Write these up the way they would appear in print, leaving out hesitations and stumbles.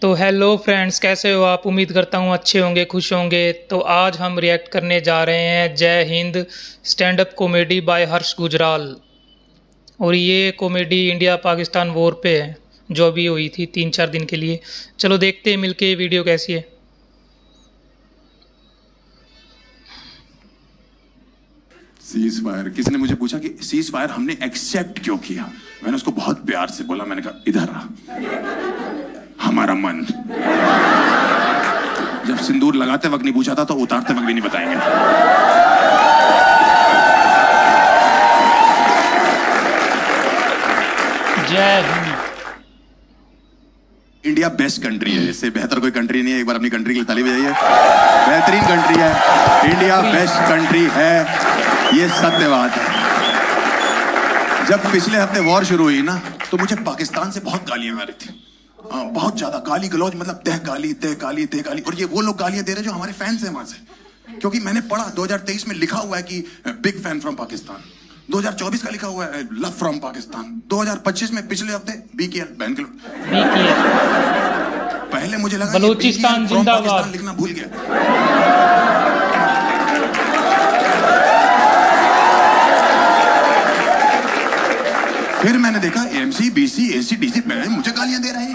तो hello friends, कैसे हो आप? उम्मीद करता हूँ अच्छे होंगे, खुश होंगे। तो आज हम रिएक्ट करने जा रहे हैं जय हिंद stand up comedy by Harsh Gujral. और ये कॉमेडी इंडिया पाकिस्तान वॉर पे है, जो अभी हुई थी 3-4 दिन के लिए। चलो देखते हैं मिलके ये वीडियो कैसी है। सीज फायर, किसी ने मुझे पूछा कि सीज फायर हमने एक्सेप्ट क्यों किया। मैंने उसको बहुत प्यार से बोला, मैंने कहा इधर रहा हमारा मन। जब सिंदूर लगाते वक्त नहीं पूछा था तो उतारते वक्त भी नहीं बताएंगे। जय हिंद। इंडिया बेस्ट कंट्री है, इससे बेहतर कोई कंट्री नहीं है। एक बार अपनी कंट्री के लिए ताली बजाइए। बेहतरीन कंट्री है, इंडिया बेस्ट कंट्री है, ये सत्य बात है। जब पिछले हफ्ते वॉर शुरू हुई ना, तो मुझे पाकिस्तान से बहुत गालियां आ रही थी। बहुत ज्यादा गाली गलौज, मतलब तह गाली तह गाली तह गाली। और ये वो लोग गालियां दे रहे जो हमारे फैंस हैं वहां से। क्योंकि मैंने पढ़ा 2023 में लिखा हुआ है कि बिग फैन फ्रॉम पाकिस्तान। 2024 का लिखा हुआ है लव फ्रॉम पाकिस्तान। 2025 में पिछले हफ्ते बीकेएल बैन किया। पहले मुझे लगा बलूचिस्तान जिंदाबाद लिखना भूल गया। फिर मैंने देखा एमसी बीसी एसी डीसी मुझे गालियां दे रहा है।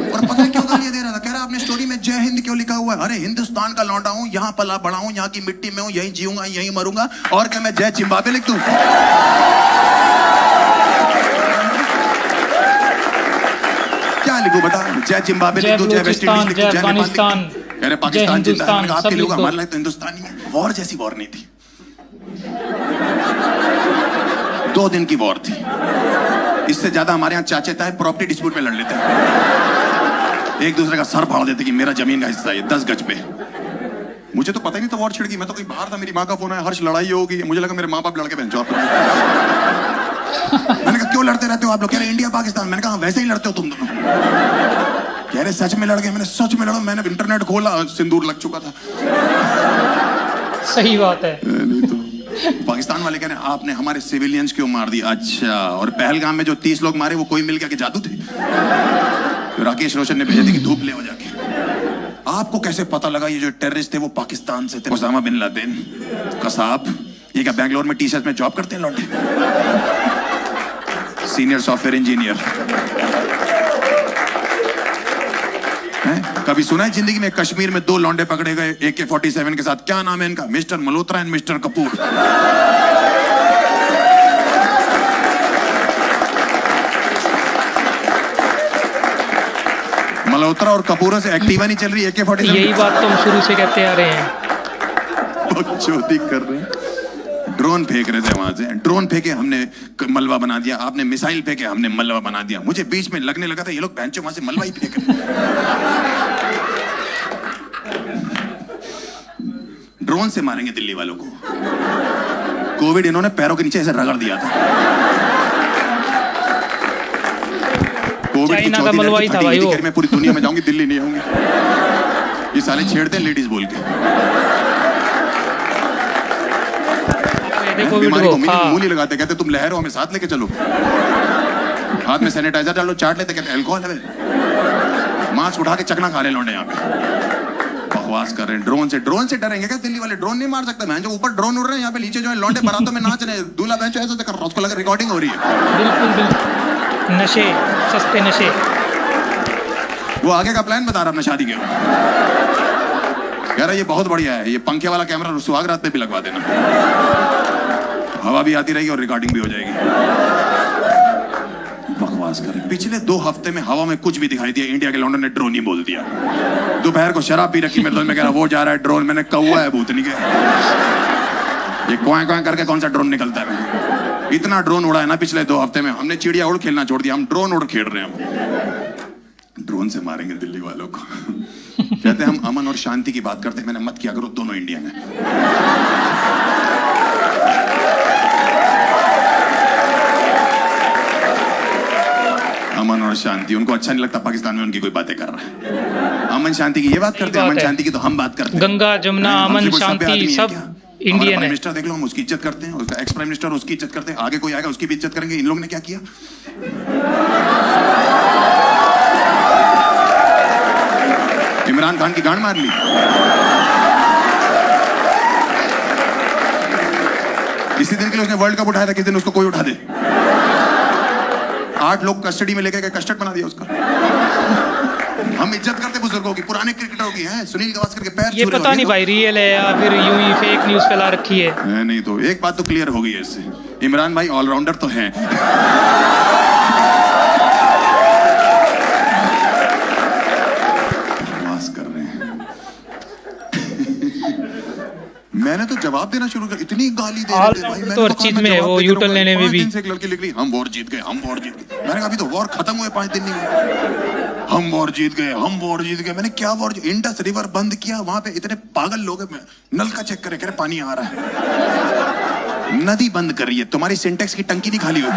और पता है क्यों गालियां दे रहा था? कह रहा आपने स्टोरी में जय हिंद क्यों लिखा हुआ है? अरे हिंदुस्तान का लौंडा हूं, यहां पला बड़ा हूं, यहां की मिट्टी में हूं, यहीं जीऊंगा यहीं मरूंगा। और क्या मैं जय जिम्बाब्वे लिख दूं? क्या लिखूं बता? जय जिम्बाब्वे लिख दूं, जय वेस्ट इंडीज लिख दूं, जय नेपाल लिख दूं? कह रहे पाकिस्तान जिंदाबाद। आपके लोग हमारे लिए तो हिंदुस्तानी है। वॉर जैसी वॉर नहीं थी, 2 दिन की वॉर थी। इससे ज्यादा हमारे यहाँ चाचे ताए प्रॉपर्टी डिस्प्यूट में लड़ लेते हैं, एक दूसरे का सर फाड़ देते कि मेरा जमीन का हिस्सा है 10 गज पे। मुझे तो पता ही नहीं था वॉर छिड़ गई। मैं तो कहीं बाहर था, मेरी माँ का फोन आया, हर्ष लड़ाई होगी। मुझे लगा मेरे माँ बाप लड़के बहन आप। मैंने कहा क्यों लड़ते रहते हो आप लोग? कह रहे इंडिया पाकिस्तान। मैंने कहा वैसे ही लड़ते हो तुम दोनों। कह रहे सच में लड़ गए। मैंने सच में लड़ा। मैंने इंटरनेट खोला, सिंदूर लग चुका था। सही बात है। नहीं तो पाकिस्तान वाले कह रहे हैं आपने हमारे सिविलियंस क्यों मार दिया? अच्छा, और पहलगाम में जो 30 लोग मारे वो कोई मिल गया कि जादू थे? राकेश रोशन ने भेजे थे कि धूप ले हो जाके। आपको कैसे पता लगा ये जो टेररिस्ट थे वो पाकिस्तान से थे? ओसामा बिन लादेन, कसाब, ये क्या बेंगलोर में टी-शर्ट में जॉब करते हैं लौंडे? Senior software engineer. कभी सुना है जिंदगी में कश्मीर में 2 लौंडे पकड़े गए AK-47 के साथ? क्या नाम है इनका? Mister Malhotra and mister Kapoor. Malhotra और कपूरों से एक्टिवा नहीं चल रही, AK-47। यही बात तो हम शुरू से कहते आ रहे हैं। बकचोदी कर रहे हैं। ड्रोन फेंक रहे थे वहां से, ड्रोन फेंके हमने मलबा बना दिया, आपने मिसाइल फेंके हमने मलबा बना दिया। मुझे बीच में लगने लगा था ये लोग बेंचों वहां से मलबा ही फेंक रहे। ड्रोन से मारेंगे दिल्ली वालों को। कोविड इन्होंने पैरों के नीचे ऐसे रगड़ दिया था। कोविड की चौथी लहर था भाई, मैं पूरी दुनिया में जाऊंगी, दिल्ली नहीं आऊंगी। ये साले छेड़ते हैं लेडीज बोल के। बीमारी को मुंह नहीं लगाते, कहते तुम लहर हो हमें साथ लेके चलो। हाथ में सैनिटाइजर डालो, चाट लेते, कहते अल्कोहल है। मास्क उठा के चकना खा रहे लौंडे यहाँ पे। बकवास कर रहे हैं। ड्रोन से डरेंगे क्या दिल्ली वाले? ड्रोन नहीं मार सकते। मैं जो ऊपर ड्रोन उड़ रहे हैं, यहाँ पे नीचे जो है लौंडे बारातों में नाच रहे हैं। दूल्हा बेंचो ऐसा कर रहा है, उसको लगा रिकॉर्डिंग हो रही है। बिल्कुल नशे, सस्ते नशे। वो आगे का प्लान बता रहा अपना शादी के। कह रहा ये बहुत बढ़िया है, ये पंखे वाला कैमरा सुहाग रात पे भी लगवा देना, हवा भी आती रहेगी और रिकॉर्डिंग भी हो जाएगी। बकवास करें। पिछले 2 हफ्ते में हवा में कुछ भी दिखाई दिया, इंडिया के लौंडे ने ड्रोन ही बोल दिया। दोपहर को शराब पी रखी मेरे दोस्त में, कह रहा वो जा रहा है ड्रोन। मैंने कौवा है भूतनी के, ये क्वां क्वां करके कौन सा ड्रोन निकलता है? इतना ड्रोन उड़ा है ना पिछले 2 हफ्ते में। हमने चिड़िया उड़ खेलना छोड़ दिया, हम ड्रोन उड़ खेल रहे हैं। ड्रोन से मारेंगे दिल्ली वालों को। कहते हैं हम अमन और शांति की बात करते हैं। मैंने मत किया करो, दोनों इंडियन है। अमन और शांति, उनको अच्छा नहीं लगता पाकिस्तान में उनकी कोई बातें कर रहा है। अमन शांति की ये बात करते हैं, अमन शांति की तो हम बात करते हैं। गंगा जमुना अमन शांति सब इंडियन है। प्राइम मिनिस्टर देख लो, हम उसकी इज्जत करते हैं, उसका एक्स प्राइम मिनिस्टर उसकी इज्जत करते हैं, आगे कोई आएगा उसकी भी इज्जत करेंगे। इन लोगों ने क्या किया? इमरान खान की गांड मार ली। इसी दिन के लिए उसने वर्ल्ड कप उठाया था, किस दिन उसको कोई उठा दे। 8 लोग कस्टडी में लेके गए, कस्टर्ड बना दिया उसका। हम इज्जत करते बुजुर्गों की, पुराने क्रिकेटरों की है। सुनील गावस्कर के पैर ये पता नहीं भाई रियल है या फिर यूं ही फेक न्यूज़ फैला रखी है। नहीं तो एक बात तो क्लियर हो गई है इससे, इमरान भाई ऑलराउंडर तो हैं। बकवास कर रहे हैं। मैंने तो जवाब देना शुरू कर, इतनी गाली दे रहे थे भाई। मैंने तो हर चीज में है, वो यूटर्न लेने में भी। 5 दिन से एक लड़की लिख रही, हम वॉर जीत गए, हम वॉर जीत गए। मैंने कहा अभी तो वॉर खत्म हुए 5 दिन नहीं हुए। हम वॉर जीत गए, हम वॉर जीत गए। मैंने क्या वॉर? इंडस रिवर बंद किया, वहां पे इतने पागल लोग हैं। नल का चेक करे, कह रहे पानी आ रहा है। नदी बंद कर रही है, तुम्हारी सिंटेक्स की टंकी नहीं खाली हुई।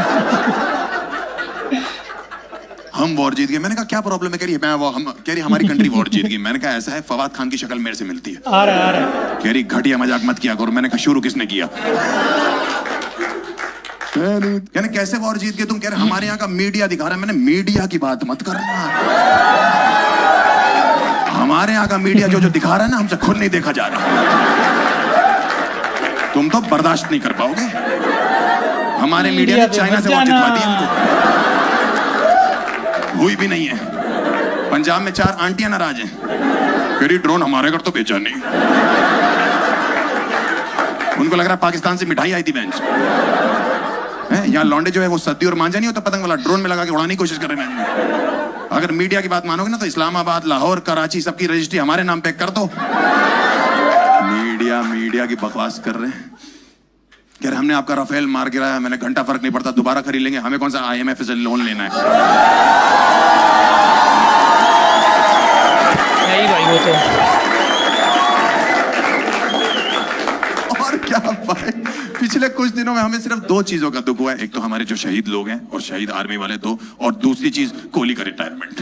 हम वॉर जीत गए। मैंने कहा क्या प्रॉब्लम है? कह रही है कह रही हमारी कंट्री वॉर जीत गई। मैंने कहा ऐसा है, फवाद खान की शक्ल मेरे से मिलती है। आ रहा है। कह रही घटिया मजाक मत किया करो। मैंने कहा शुरू किसने किया? कहने कैसे वॉर जीत गए तुम? कह रहे हमारे यहाँ का मीडिया दिखा रहा है। मैंने मीडिया की बात मत करना, हमारे यहाँ का मीडिया जो दिखा रहा है ना, हमसे खुद नहीं देखा जा रहा। तुम तो बर्दाश्त नहीं कर पाओगे। हमारे मीडिया ने चाइना से वॉर जितवा दी हमको, हुई भी नहीं है। पंजाब में 4 आंटियां नाराज हैं, कह रही ड्रोन हमारे घर तो बेचा नहीं। उनको लग रहा है पाकिस्तान से मिठाई आई थी बेंच। यहाँ लौंडे जो है वो सद्दी और मांझा नहीं होता पतंग वाला, ड्रोन में लगा के उड़ाने की कोशिश कर रहे हैं। अगर मीडिया की बात मानोगे ना तो इस्लामाबाद, लाहौर, कराची सबकी रजिस्ट्री हमारे नाम पे कर दो। मीडिया की बकवास कर रहे हैं। कह रहे हमने आपका राफेल मार गिराया। मैंने घंटा फर्क नहीं पड़ता, दोबारा खरीद लेंगे। हमें कौन सा IMF से लोन लेना है? नहीं भाई वो तो। और क्या भाई, पिछले कुछ दिनों में हमें सिर्फ 2 चीजों का दुख हुआ है। एक तो हमारे जो शहीद लोग हैं और शहीद आर्मी वाले 2, और दूसरी चीज कोहली का रिटायरमेंट।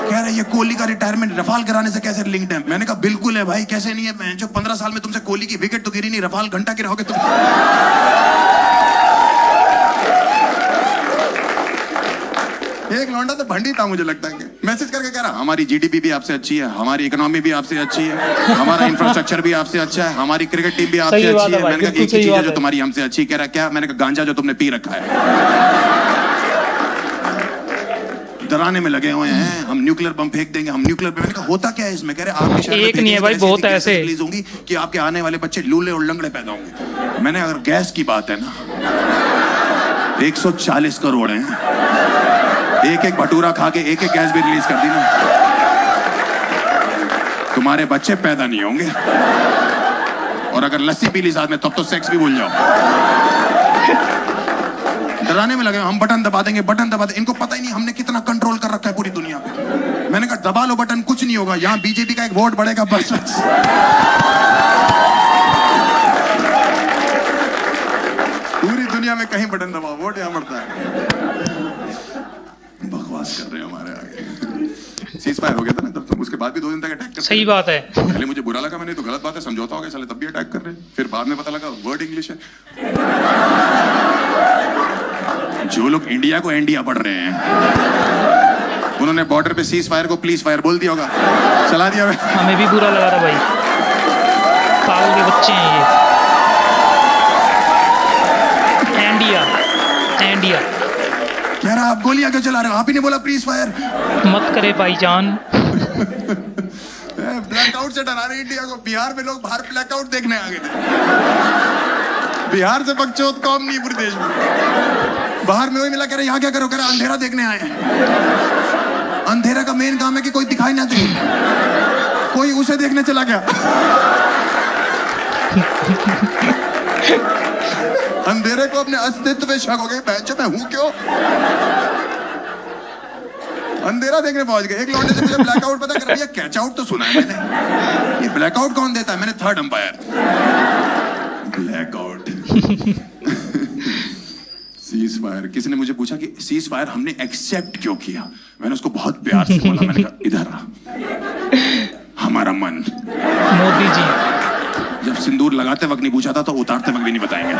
कह रहे ये कोहली का रिटायरमेंट रफाल कराने से कैसे लिंक्ड है? मैंने कहा बिल्कुल है भाई, कैसे नहीं है? जो 15 साल में तुमसे कोहली की विकेट तो गिरी नहीं, रफाल घंटा गिराओगे तुम। एक लौंडा तो भंडी था मुझे लगता है, मैसेज करके कह रहा हमारी GDP भी आपसे अच्छी है, हमारी इकोनॉमी भी आपसे अच्छी है, हमारा इंफ्रास्ट्रक्चर भी आपसे अच्छा है, हमारी क्रिकेट टीम भी आपसे अच्छी है। मैंने कहा एक ही चीज है जो तुम्हारी हमसे अच्छी। कह रहा क्या? मैंने कहा गांजा जो तुमने पी रखा है। डराने में लगे हुए हैं, हम न्यूक्लियर बम फेंक देंगे, हम न्यूक्लियर बम। मैंने कहा होता क्या है इसमें? कह रहे आपके शहर में एक नहीं है भाई, बहुत ऐसे रिलीज होंगी कि आपके आने वाले बच्चे लूले और लंगड़े पैदा होंगे। मैंने अगर गैस की बात है ना, 140 करोड़ हैं, एक भटूरा खा के एक गैस भी रिलीज कर दी ना, तुम्हारे बच्चे पैदा नहीं होंगे। और अगर लस्सी पी ली साथ में तब तो सेक्स भी भूल जाओ। डराने में लगे, हम बटन दबा देंगे, बटन दबा देंगे। इनको पता ही नहीं हमने कितना कंट्रोल कर रखा है पूरी दुनिया पे। मैंने कहा दबा लो बटन, कुछ नहीं होगा। यहाँ बीजेपी का एक वोट बढ़ेगा बस। पूरी दुनिया में कहीं बटन दबाओ, वोट यहाँ बढ़ता है। बकवास कर रहे हैं हमारे आगे। सीज फायर हो गया था ना तब, तो उसके बाद भी 2 दिन तक अटैक कर। सही बात है। पहले मुझे बुरा लगा, मैंने तो गलत बात है, समझौता हो गया, साले तब भी अटैक कर रहे हैं। फिर बाद में पता लगा वर्ड इंग्लिश है। जो लोग इंडिया को इंडिया पढ़ रहे हैं, उन्होंने बॉर्डर पे सीज फायर को प्लीज फायर बोल दिया होगा, चला दिया। हमें भी बुरा लगा था भाई, पागल के बच्चे हैं ये। इंडिया कह रहा आप गोलियां क्यों चला रहे हो? आप ही ने बोला प्लीज फायर। मत करे भाईजान। ब्लैकआउट से डरा रहे इंडिया को। बिहार में लोग बाहर ब्लैकआउट देखने आ गए थे। बिहार से बकचोद कौम नहीं पूरे देश में। बाहर में वही मिला, कह रहे यहाँ क्या करो? कह रहे अंधेरा देखने आए हैं। अंधेरा का मेन काम है कि कोई दिखाई ना दे, कोई उसे देखने चला गया। अंधेरे को अपने अस्तित्व पे शक हो गया, मैं हूं क्यों? अंधेरा देखने पहुंच गए। एक लौंडे से मुझे ब्लैकआउट पता कर दिया, कैच आउट तो सुना है मैंने, ये ब्लैकआउट कौन देता है? मैंने third umpire. Blackout. Cease fire. किसी ने मुझे पूछा कि सीज फायर हमने एक्सेप्ट क्यों किया? मैंने उसको बहुत प्यार से बोला, मैंने कहा इधर हमारा मन। मोदी जी जब सिंदूर लगाते वक्त नहीं पूछा था तो उतारते वक्त भी नहीं बताएंगे।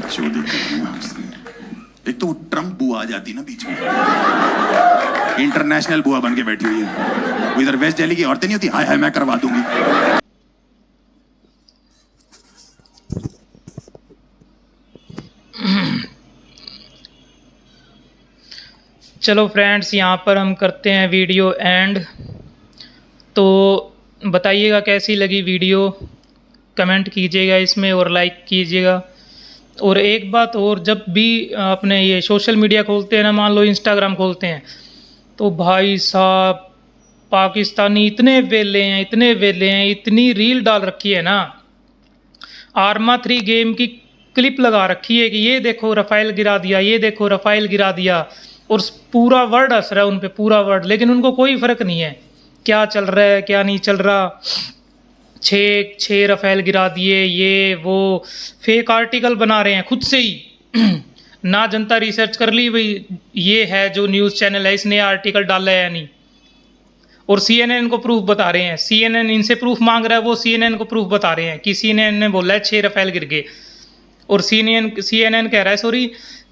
चोदी करना उसने। एक तो वो ट्रम्प बुआ आ जाती ना बीच में, इंटरनेशनल बुआ बन के बैठी हुई है। वो इधर वेस्ट दिल्ली की औरतें नहीं होती, हाय हाय मैं करवा दूंगी। चलो फ्रेंड्स, यहाँ पर हम करते हैं वीडियो एंड। तो बताइएगा कैसी लगी वीडियो, कमेंट कीजिएगा इसमें और लाइक कीजिएगा। और एक बात और, जब भी अपने ये सोशल मीडिया खोलते हैं ना, मान लो इंस्टाग्राम खोलते हैं, तो भाई साहब पाकिस्तानी इतने वेले हैं, इतने वेले हैं, इतनी रील डाल रखी है ना, आर्मा 3 गेम की क्लिप लगा रखी है कि ये देखो रफ़ाइल गिरा दिया, ये देखो रफ़ाइल गिरा दिया, और पूरा वर्ल्ड हंस रहा है उन पे, पूरा वर्ल्ड। लेकिन उनको कोई फ़र्क नहीं है क्या चल रहा है क्या नहीं चल रहा। 6 रफ़ाइल गिरा दिए, ये वो फेक आर्टिकल बना रहे हैं खुद से ही ना जनता रिसर्च कर ली भाई ये है जो न्यूज़ चैनल है इसने आर्टिकल डाला है या नहीं। और CNN को प्रूफ बता रहे हैं, CNN इनसे प्रूफ मांग रहा है, वो CNN को प्रूफ बता रहे हैं कि CNN ने बोला है 6 रफ़ाइल गिर गए। और CNN कह रहा है सॉरी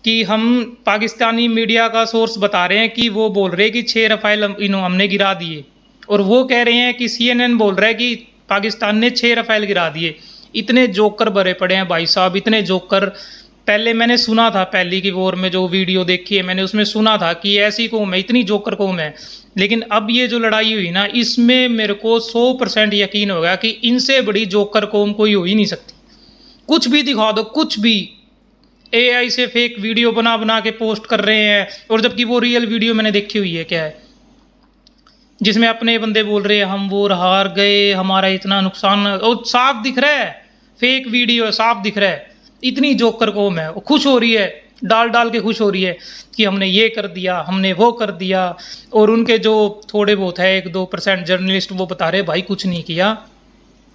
कि हम पाकिस्तानी मीडिया का सोर्स बता रहे हैं कि वो बोल रहे हैं कि 6 रफ़ाइल हमने गिरा दिए, और वो कह रहे हैं कि CNN बोल रहा है कि पाकिस्तान ने 6 रफ़ाइल गिरा दिए। इतने जोकर भरे पड़े हैं भाई साहब, इतने जोकर। पहले मैंने सुना था, पहली की वॉर में जो वीडियो देखी है मैंने, उसमें सुना था कि ऐसी कौम है, इतनी जोकर कौम है। लेकिन अब ये जो लड़ाई हुई ना, इसमें मेरे को 100% यकीन हो गया कि इनसे बड़ी जोकर कौम कोई हो ही नहीं सकती। कुछ भी दिखा दो, कुछ भी। AI से फेक वीडियो बना बना के पोस्ट कर रहे हैं, और जबकि वो रियल वीडियो मैंने देखी हुई है, क्या है जिसमें अपने बंदे बोल रहे हैं हम वो हार गए, हमारा इतना नुकसान, और साफ दिख रहा है फेक वीडियो है, साफ दिख रहा है। इतनी जोकर कौम है, वो खुश हो रही है, डाल डाल के खुश हो रही है कि हमने ये कर दिया, हमने वो कर दिया। और उनके जो थोड़े बहुत है 1-2% जर्नलिस्ट, वो बता रहे भाई कुछ नहीं किया,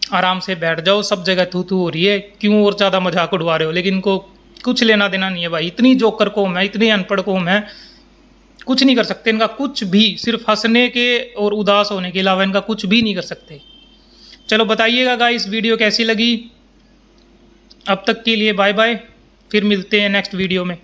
आराम से बैठ जाओ, सब जगह थू थू हो रही है, क्यों और ज़्यादा मजाक उड़वा रहे हो। लेकिन इनको कुछ लेना देना नहीं है भाई, इतनी जोकर कौम है, इतनी अनपढ़ कौम है, कुछ नहीं कर सकते इनका कुछ भी। सिर्फ हंसने के और उदास होने के अलावा इनका कुछ भी नहीं कर सकते। चलो बताइएगा गाइस वीडियो कैसी लगी। अब तक के लिए बाय बाय, फिर मिलते हैं नेक्स्ट वीडियो में।